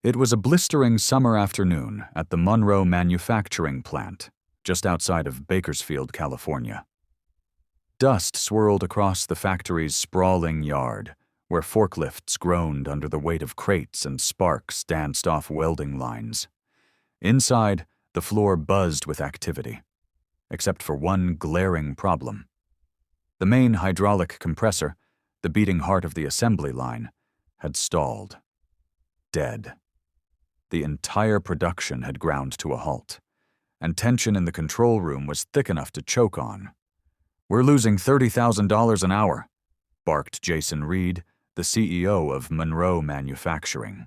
It was a blistering summer afternoon at the Monroe Manufacturing plant, just outside of Bakersfield, California. Dust swirled across the factory's sprawling yard, where forklifts groaned under the weight of crates and sparks danced off welding lines. Inside, the floor buzzed with activity, except for one glaring problem. The main hydraulic compressor, the beating heart of the assembly line, had stalled. Dead. The entire production had ground to a halt, and tension in the control room was thick enough to choke on. "We're losing $30,000 an hour," barked Jason Reed, the CEO of Monroe Manufacturing.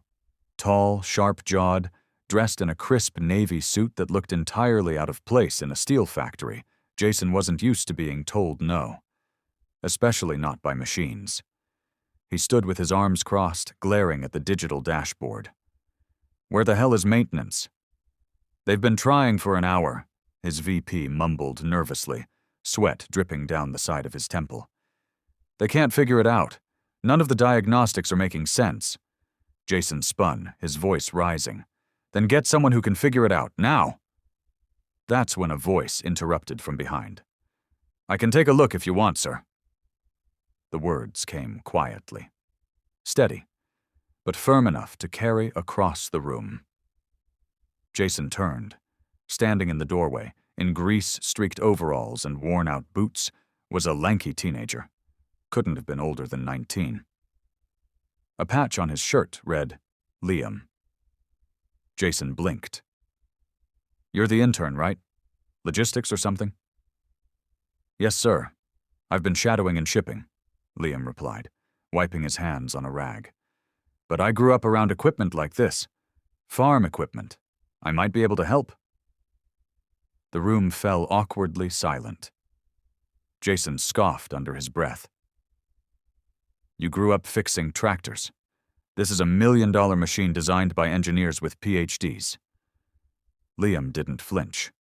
Tall, sharp-jawed, dressed in a crisp navy suit that looked entirely out of place in a steel factory, Jason wasn't used to being told no, especially not by machines. He stood with his arms crossed, glaring at the digital dashboard. "Where the hell is maintenance?" "They've been trying for an hour," his VP mumbled nervously, sweat dripping down the side of his temple. "They can't figure it out. None of the diagnostics are making sense." Jason spun, his voice rising. "Then get someone who can figure it out, now." That's when a voice interrupted from behind. "I can take a look if you want, sir." The words came quietly. Steady, but firm enough to carry across the room. Jason turned. Standing in the doorway, in grease-streaked overalls and worn-out boots, was a lanky teenager. Couldn't have been older than 19. A patch on his shirt read, "Liam." Jason blinked. "You're the intern, right? Logistics or something?" "Yes, sir. I've been shadowing and shipping," Liam replied, wiping his hands on a rag. "But I grew up around equipment like this. Farm equipment. I might be able to help." The room fell awkwardly silent. Jason scoffed under his breath. "You grew up fixing tractors. This is a $1 million machine designed by engineers with PhDs. Liam didn't flinch.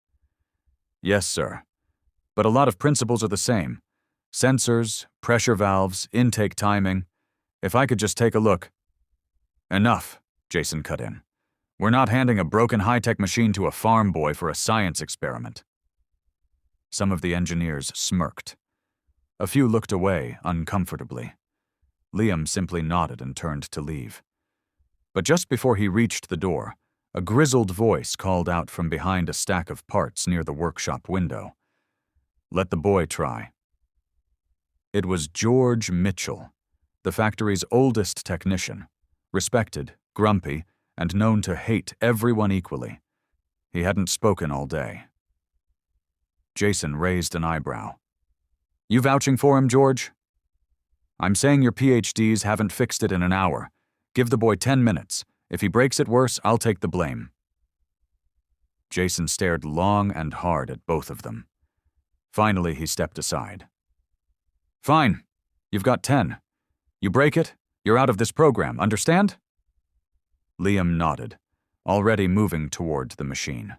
"Yes, sir. But a lot of principles are the same. Sensors, pressure valves, intake timing. If I could just take a look." "Enough," Jason cut in. "We're not handing a broken high-tech machine to a farm boy for a science experiment." Some of the engineers smirked. A few looked away uncomfortably. Liam simply nodded and turned to leave. But just before he reached the door, a grizzled voice called out from behind a stack of parts near the workshop window. "Let the boy try." It was George Mitchell, the factory's oldest technician, respected, grumpy, and known to hate everyone equally. He hadn't spoken all day. Jason raised an eyebrow. "You vouching for him, George?" "I'm saying your PhDs haven't fixed it in an hour. Give the boy 10 minutes. If he breaks it worse, I'll take the blame." Jason stared long and hard at both of them. Finally, he stepped aside. "Fine. You've got 10. You break it, you're out of this program, understand?" Liam nodded, already moving toward the machine.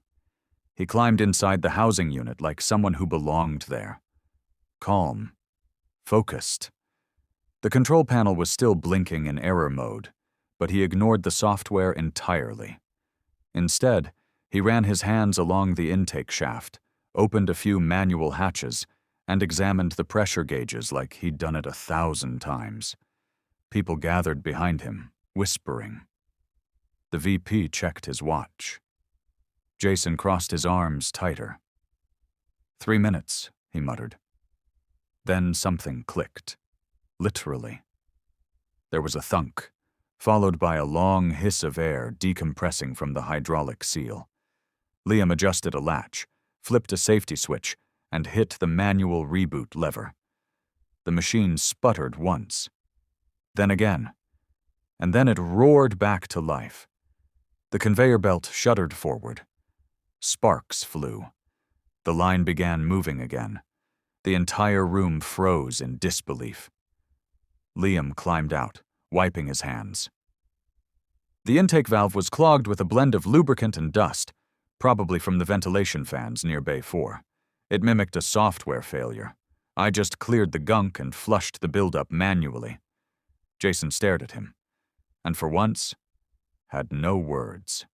He climbed inside the housing unit like someone who belonged there. Calm. Focused. The control panel was still blinking in error mode, but he ignored the software entirely. Instead, he ran his hands along the intake shaft, opened a few manual hatches, and examined the pressure gauges like he'd done it 1,000 times. People gathered behind him, whispering. The VP checked his watch. Jason crossed his arms tighter. 3 minutes, he muttered. Then something clicked. Literally. There was a thunk, followed by a long hiss of air decompressing from the hydraulic seal. Liam adjusted a latch, flipped a safety switch, and hit the manual reboot lever. The machine sputtered once, then again, and then it roared back to life. The conveyor belt shuddered forward. Sparks flew. The line began moving again. The entire room froze in disbelief. Liam climbed out, wiping his hands. The intake valve was clogged with a blend of lubricant and dust, probably from the ventilation fans near Bay 4. It mimicked a software failure. I just cleared the gunk and flushed the buildup manually. Jason stared at him, and for once, had no words.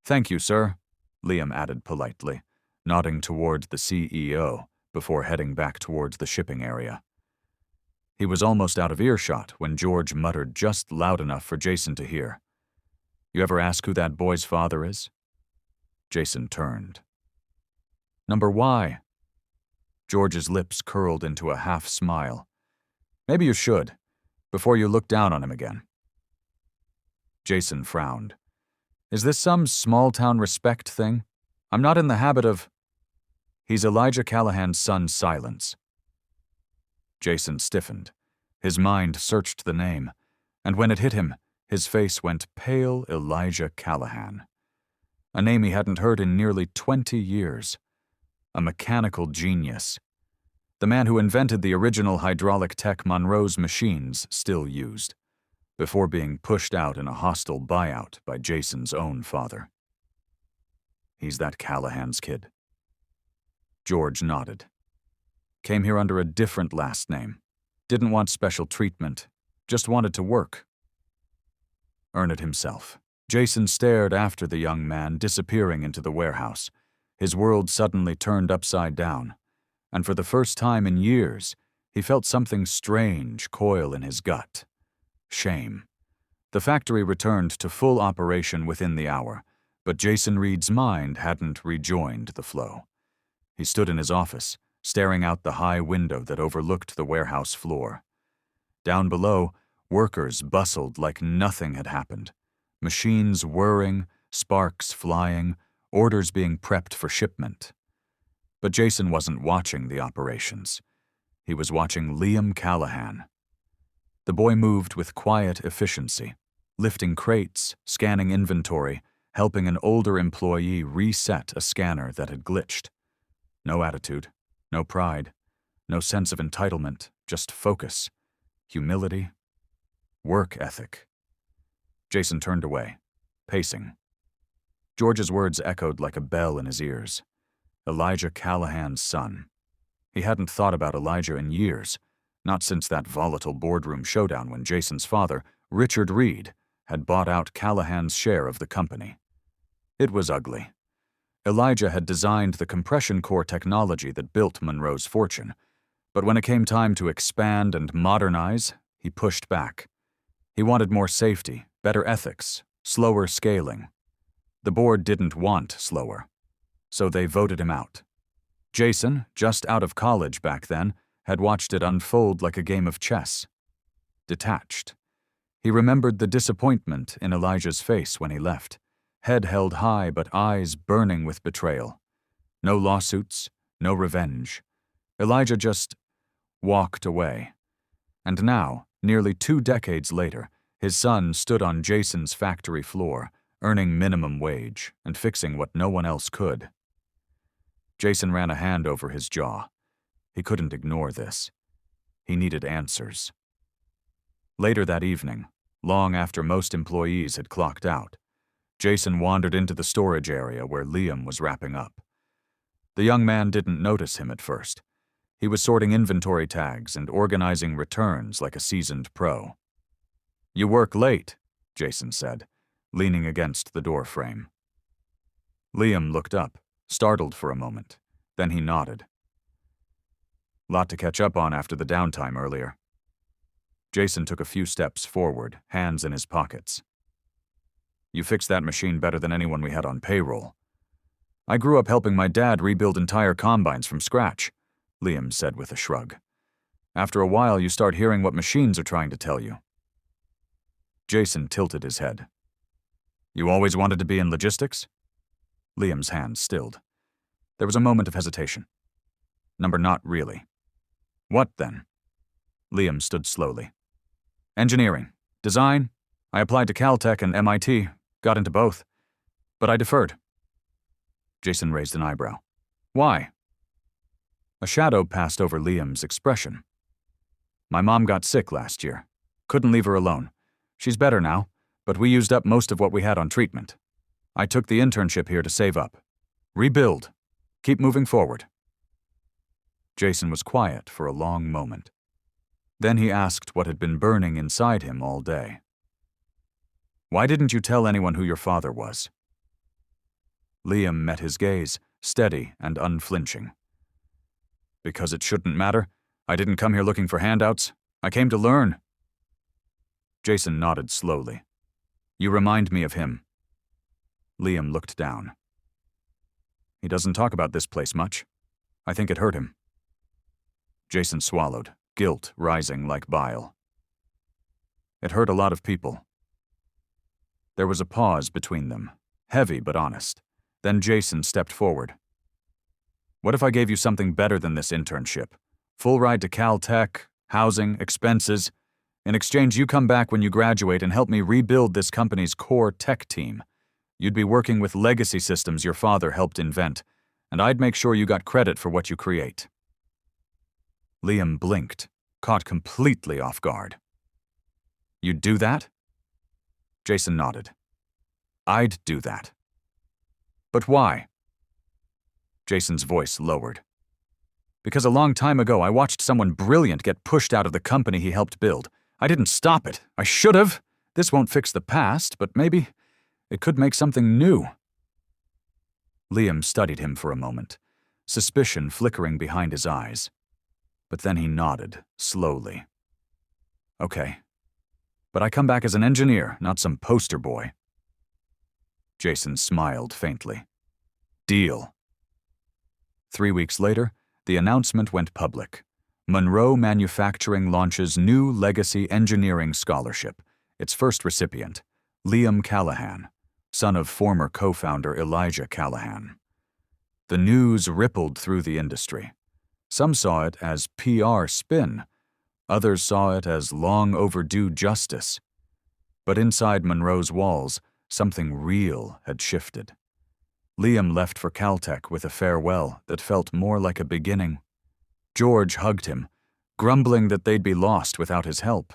"Thank you, sir," Liam added politely, nodding toward the CEO before heading back towards the shipping area. He was almost out of earshot when George muttered just loud enough for Jason to hear. "You ever ask who that boy's father is?" Jason turned. "Number Y." George's lips curled into a half smile. "Maybe you should, before you look down on him again." Jason frowned. "Is this some small-town respect thing? I'm not in the habit of—" "He's Elijah Callahan's son, Silence." Jason stiffened. His mind searched the name, and when it hit him, his face went pale. Elijah Callahan. A name he hadn't heard in nearly 20 years. A mechanical genius. The man who invented the original hydraulic tech Monroe's machines still used, before being pushed out in a hostile buyout by Jason's own father. "He's that Callahan's kid." George nodded. "Came here under a different last name. Didn't want special treatment. Just wanted to work. Earn it himself." Jason stared after the young man disappearing into the warehouse. His world suddenly turned upside down, and for the first time in years, he felt something strange coil in his gut. Shame. The factory returned to full operation within the hour, but Jason Reed's mind hadn't rejoined the flow. He stood in his office, staring out the high window that overlooked the warehouse floor. Down below, workers bustled like nothing had happened. Machines whirring, sparks flying, orders being prepped for shipment. But Jason wasn't watching the operations. He was watching Liam Callahan. The boy moved with quiet efficiency, lifting crates, scanning inventory, helping an older employee reset a scanner that had glitched. No attitude, no pride, no sense of entitlement, just focus, humility, work ethic. Jason turned away, pacing. George's words echoed like a bell in his ears. Elijah Callahan's son. He hadn't thought about Elijah in years, not since that volatile boardroom showdown when Jason's father, Richard Reed, had bought out Callahan's share of the company. It was ugly. Elijah had designed the compression core technology that built Monroe's fortune, but when it came time to expand and modernize, he pushed back. He wanted more safety, better ethics, slower scaling. The board didn't want slower, so they voted him out. Jason, just out of college back then, had watched it unfold like a game of chess. Detached. He remembered the disappointment in Elijah's face when he left, head held high but eyes burning with betrayal. No lawsuits, no revenge. Elijah just walked away. And now, nearly 2 decades later, his son stood on Jason's factory floor, earning minimum wage and fixing what no one else could. Jason ran a hand over his jaw. He couldn't ignore this. He needed answers. Later that evening, long after most employees had clocked out, Jason wandered into the storage area where Liam was wrapping up. The young man didn't notice him at first. He was sorting inventory tags and organizing returns like a seasoned pro. "You work late," Jason said, leaning against the door frame. Liam looked up, startled for a moment. Then he nodded. "Lot to catch up on after the downtime earlier." Jason took a few steps forward, hands in his pockets. "You fixed that machine better than anyone we had on payroll." "I grew up helping my dad rebuild entire combines from scratch," Liam said with a shrug. "After a while, you start hearing what machines are trying to tell you." Jason tilted his head. "You always wanted to be in logistics?" Liam's hand stilled. There was a moment of hesitation. Not really." "What then?" Liam stood slowly. "Engineering. Design. I applied to Caltech and MIT, got into both. But I deferred." Jason raised an eyebrow. "Why?" A shadow passed over Liam's expression. "My mom got sick last year. Couldn't leave her alone. She's better now, but we used up most of what we had on treatment. I took the internship here to save up. Rebuild. Keep moving forward." Jason was quiet for a long moment. Then he asked what had been burning inside him all day. Why didn't you tell anyone who your father was?" Liam met his gaze, steady and unflinching. "Because it shouldn't matter. I didn't come here looking for handouts. I came to learn." Jason nodded slowly. "You remind me of him." Liam looked down. "He doesn't talk about this place much. I think it hurt him." Jason swallowed, guilt rising like bile. "It hurt a lot of people." There was a pause between them, heavy but honest. Then Jason stepped forward. "What if I gave you something better than this internship? Full ride to Caltech, housing, expenses. In exchange, you come back when you graduate and help me rebuild this company's core tech team. You'd be working with legacy systems your father helped invent, and I'd make sure you got credit for what you create." Liam blinked, caught completely off guard. "You'd do that?" Jason nodded. "I'd do that." "But why?" Jason's voice lowered. "Because a long time ago I watched someone brilliant get pushed out of the company he helped build. I didn't stop it. I should have. This won't fix the past, but maybe it could make something new." Liam studied him for a moment, suspicion flickering behind his eyes. But then he nodded, slowly. "Okay. But I come back as an engineer, not some poster boy." Jason smiled faintly. "Deal." 3 weeks later, the announcement went public. Monroe Manufacturing launches new Legacy Engineering Scholarship. Its first recipient, Liam Callahan, son of former co-founder Elijah Callahan. The news rippled through the industry. Some saw it as PR spin. Others saw it as long overdue justice. But inside Monroe's walls, something real had shifted. Liam left for Caltech with a farewell that felt more like a beginning. George hugged him, grumbling that they'd be lost without his help.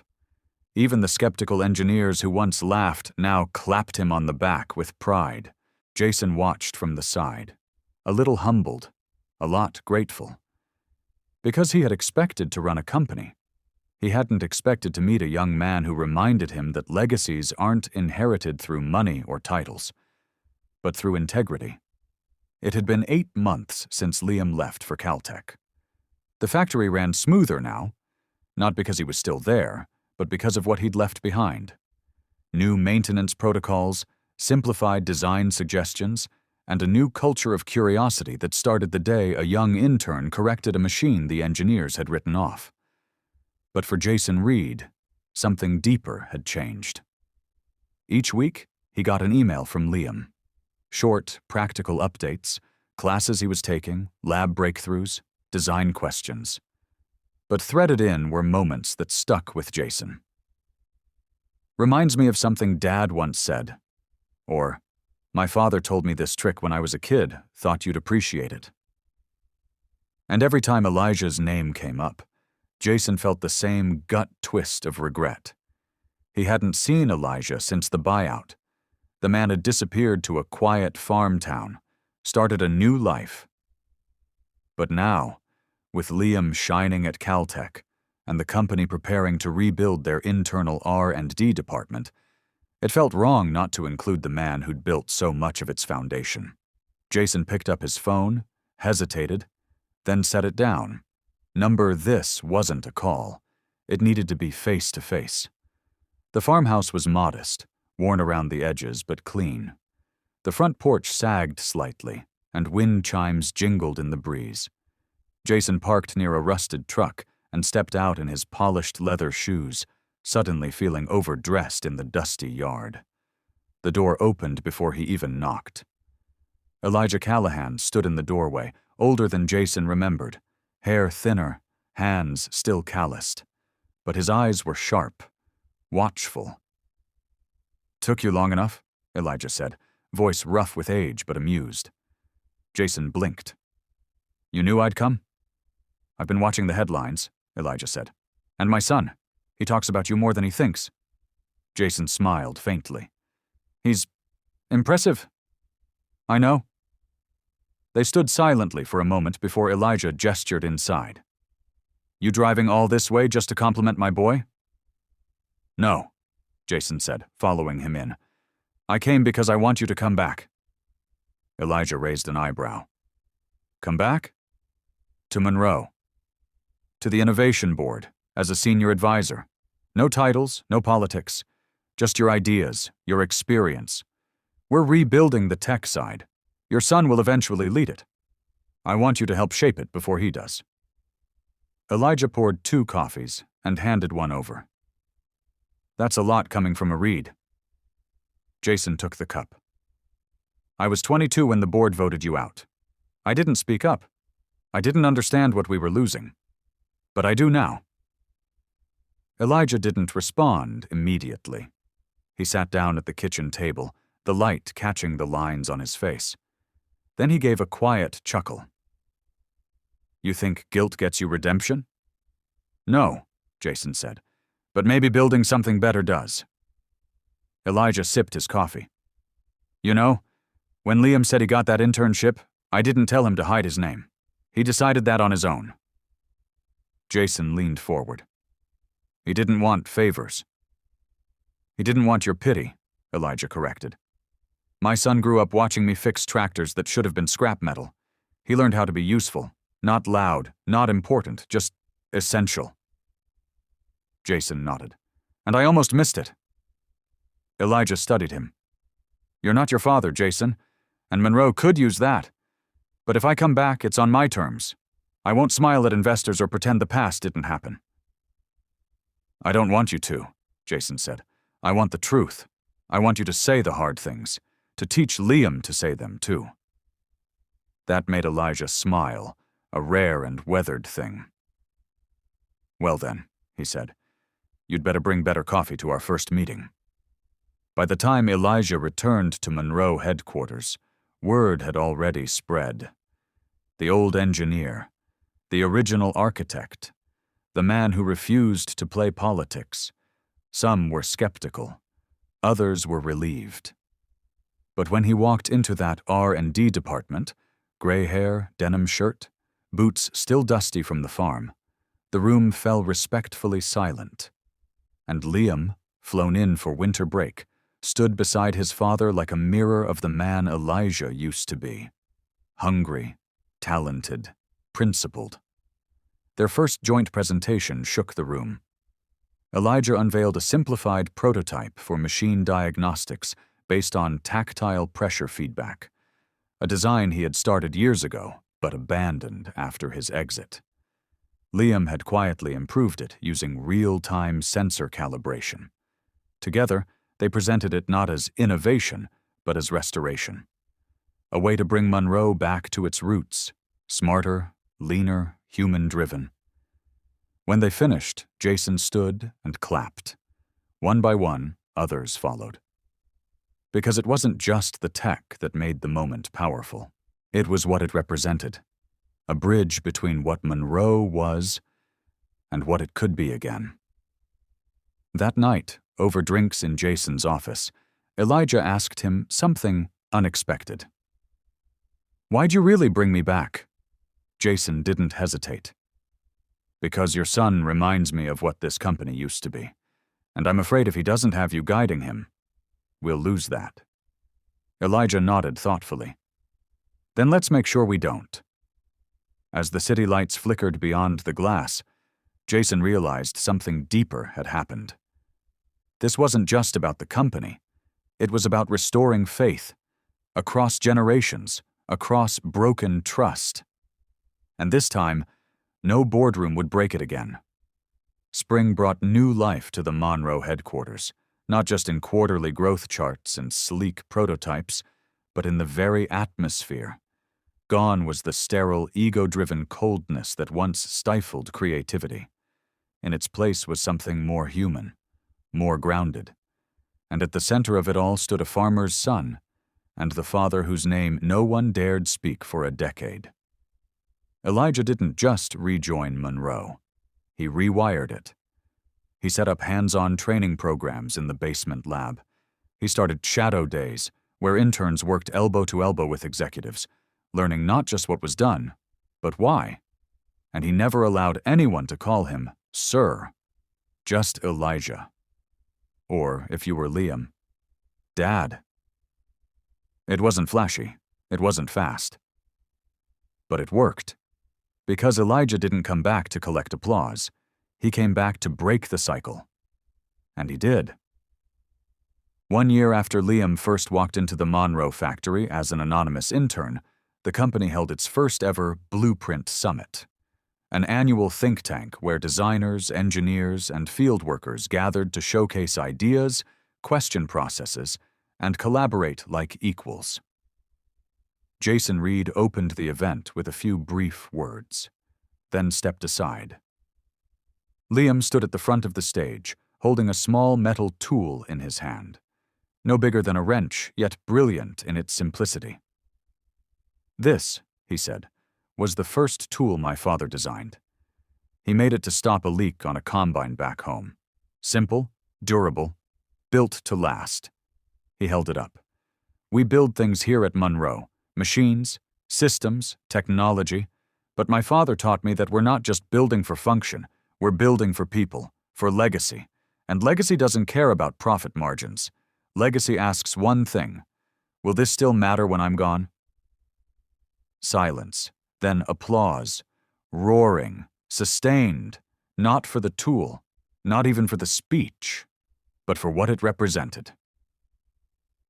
Even the skeptical engineers who once laughed now clapped him on the back with pride. Jason watched from the side, a little humbled, a lot grateful. Because he had expected to run a company. He hadn't expected to meet a young man who reminded him that legacies aren't inherited through money or titles, but through integrity. It had been 8 months since Liam left for Caltech. The factory ran smoother now, not because he was still there, but because of what he'd left behind. New maintenance protocols, simplified design suggestions, and a new culture of curiosity that started the day a young intern corrected a machine the engineers had written off. But for Jason Reed, something deeper had changed. Each week, he got an email from Liam. Short, practical updates, classes he was taking, lab breakthroughs, design questions. But threaded in were moments that stuck with Jason. "Reminds me of something Dad once said," or "My father told me this trick when I was a kid, thought you'd appreciate it." And every time Elijah's name came up, Jason felt the same gut twist of regret. He hadn't seen Elijah since the buyout. The man had disappeared to a quiet farm town, started a new life. But now, with Liam shining at Caltech and the company preparing to rebuild their internal R&D department, it felt wrong not to include the man who'd built so much of its foundation. Jason picked up his phone, hesitated, then set it down. This wasn't a call. It needed to be face-to-face. The farmhouse was modest, worn around the edges but clean. The front porch sagged slightly, and wind chimes jingled in the breeze. Jason parked near a rusted truck and stepped out in his polished leather shoes, suddenly feeling overdressed in the dusty yard. The door opened before he even knocked. Elijah Callahan stood in the doorway, older than Jason remembered, hair thinner, hands still calloused. But his eyes were sharp, watchful. "Took you long enough?" Elijah said, voice rough with age but amused. Jason blinked. "You knew I'd come?" "I've been watching the headlines," Elijah said. "And my son. He talks about you more than he thinks." Jason smiled faintly. "He's impressive." "I know." They stood silently for a moment before Elijah gestured inside. "You driving all this way just to compliment my boy?" "No," Jason said, following him in. I came because I want you to come back. Elijah raised an eyebrow. Come back? To Monroe. To the Innovation Board, as a senior advisor. No titles, no politics. Just your ideas, your experience. We're rebuilding the tech side. Your son will eventually lead it. I want you to help shape it before he does. Elijah poured 2 coffees and handed one over. That's a lot coming from a Reed. Jason took the cup. I was 22 when the board voted you out. I didn't speak up. I didn't understand what we were losing. But I do now. Elijah didn't respond immediately. He sat down at the kitchen table, the light catching the lines on his face. Then he gave a quiet chuckle. You think guilt gets you redemption? No, Jason said, but maybe building something better does. Elijah sipped his coffee. You know, when Liam said he got that internship, I didn't tell him to hide his name. He decided that on his own. Jason leaned forward. He didn't want favors. He didn't want your pity, Elijah corrected. My son grew up watching me fix tractors that should have been scrap metal. He learned how to be useful, not loud, not important, just essential. Jason nodded. And I almost missed it. Elijah studied him. You're not your father, Jason, and Monroe could use that. But if I come back, it's on my terms. I won't smile at investors or pretend the past didn't happen. I don't want you to, Jason said. I want the truth. I want you to say the hard things, to teach Liam to say them, too. That made Elijah smile, a rare and weathered thing. Well then, he said, you'd better bring better coffee to our first meeting. By the time Elijah returned to Monroe headquarters, word had already spread. The old engineer, the original architect, the man who refused to play politics. Some were skeptical, others were relieved. But when he walked into that R&D department, gray hair, denim shirt, boots still dusty from the farm, the room fell respectfully silent. And Liam, flown in for winter break, stood beside his father like a mirror of the man Elijah used to be. Hungry, talented, principled. Their first joint presentation shook the room. Elijah unveiled a simplified prototype for machine diagnostics based on tactile pressure feedback, a design he had started years ago but abandoned after his exit. Liam had quietly improved it using real-time sensor calibration. Together, they presented it not as innovation, but as restoration. A way to bring Monroe back to its roots, smarter, leaner, human-driven. When they finished, Jason stood and clapped. One by one, others followed. Because it wasn't just the tech that made the moment powerful. It was what it represented. A bridge between what Monroe was and what it could be again. That night, over drinks in Jason's office, Elijah asked him something unexpected. Why'd you really bring me back? Jason didn't hesitate. Because your son reminds me of what this company used to be, and I'm afraid if he doesn't have you guiding him, we'll lose that. Elijah nodded thoughtfully. Then let's make sure we don't. As the city lights flickered beyond the glass, Jason realized something deeper had happened. This wasn't just about the company. It was about restoring faith, across generations, across broken trust. And this time, no boardroom would break it again. Spring brought new life to the Monroe headquarters, not just in quarterly growth charts and sleek prototypes, but in the very atmosphere. Gone was the sterile, ego-driven coldness that once stifled creativity. In its place was something more human, more grounded. And at the center of it all stood a farmer's son, and the father whose name no one dared speak for a decade. Elijah didn't just rejoin Monroe. He rewired it. He set up hands-on training programs in the basement lab. He started shadow days, where interns worked elbow to elbow with executives, learning not just what was done, but why. And he never allowed anyone to call him Sir, just Elijah. Or, if you were Liam, Dad. It wasn't flashy. It wasn't fast. But it worked. Because Elijah didn't come back to collect applause. He came back to break the cycle. And he did. 1 year after Liam first walked into the Monroe factory as an anonymous intern, the company held its first ever Blueprint Summit, an annual think tank where designers, engineers, and field workers gathered to showcase ideas, question processes, and collaborate like equals. Jason Reed opened the event with a few brief words, then stepped aside. Liam stood at the front of the stage, holding a small metal tool in his hand. No bigger than a wrench, yet brilliant in its simplicity. "This," he said, "was the first tool my father designed. He made it to stop a leak on a combine back home. Simple, durable, built to last." He held it up. "We build things here at Monroe, machines, systems, technology, but my father taught me that we're not just building for function, we're building for people, for legacy. And legacy doesn't care about profit margins. Legacy asks one thing: will this still matter when I'm gone?" Silence, then applause, roaring, sustained, not for the tool, not even for the speech, but for what it represented.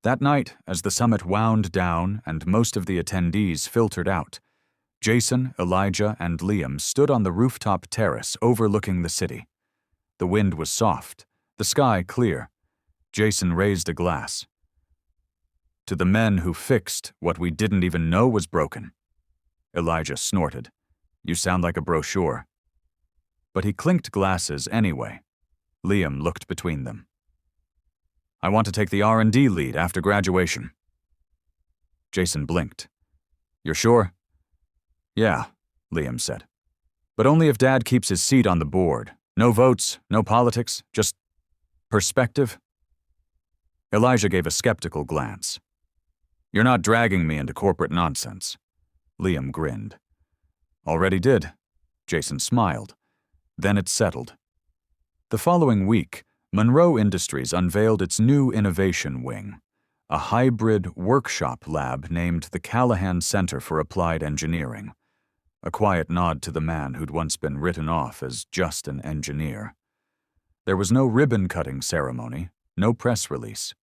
That night, as the summit wound down and most of the attendees filtered out, Jason, Elijah, and Liam stood on the rooftop terrace overlooking the city. The wind was soft, the sky clear. Jason raised a glass. "To the men who fixed what we didn't even know was broken." Elijah snorted. "You sound like a brochure." But he clinked glasses anyway. Liam looked between them. "I want to take the R&D lead after graduation." Jason blinked. "You're sure?" "Yeah," Liam said. "But only if Dad keeps his seat on the board. No votes, no politics, just perspective." Elijah gave a skeptical glance. "You're not dragging me into corporate nonsense." Liam grinned. "Already did." Jason smiled. Then it settled. The following week, Monroe Industries unveiled its new innovation wing, a hybrid workshop lab named the Callahan Center for Applied Engineering, a quiet nod to the man who'd once been written off as just an engineer. There was no ribbon-cutting ceremony, no press release.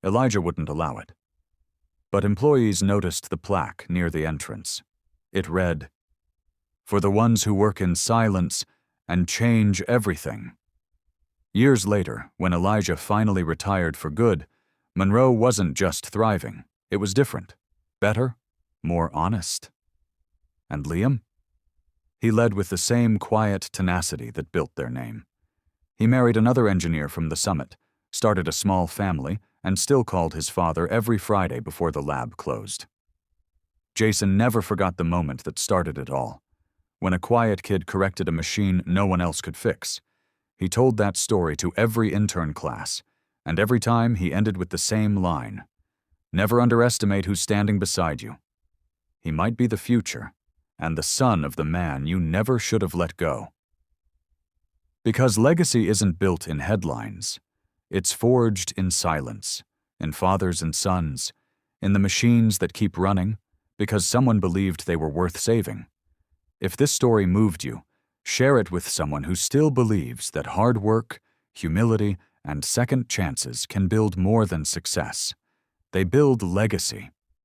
Elijah wouldn't allow it. But employees noticed the plaque near the entrance. It read, "For the ones who work in silence and change everything." Years later, when Elijah finally retired for good, Monroe wasn't just thriving. It was different, better, more honest. And Liam? He led with the same quiet tenacity that built their name. He married another engineer from the summit, started a small family, and still called his father every Friday before the lab closed. Jason never forgot the moment that started it all, when a quiet kid corrected a machine no one else could fix. He told that story to every intern class, and every time he ended with the same line: "Never underestimate who's standing beside you. He might be the future, and the son of the man you never should have let go." Because legacy isn't built in headlines. It's forged in silence, in fathers and sons, in the machines that keep running, because someone believed they were worth saving. If this story moved you, share it with someone who still believes that hard work, humility, and second chances can build more than success. They build legacy.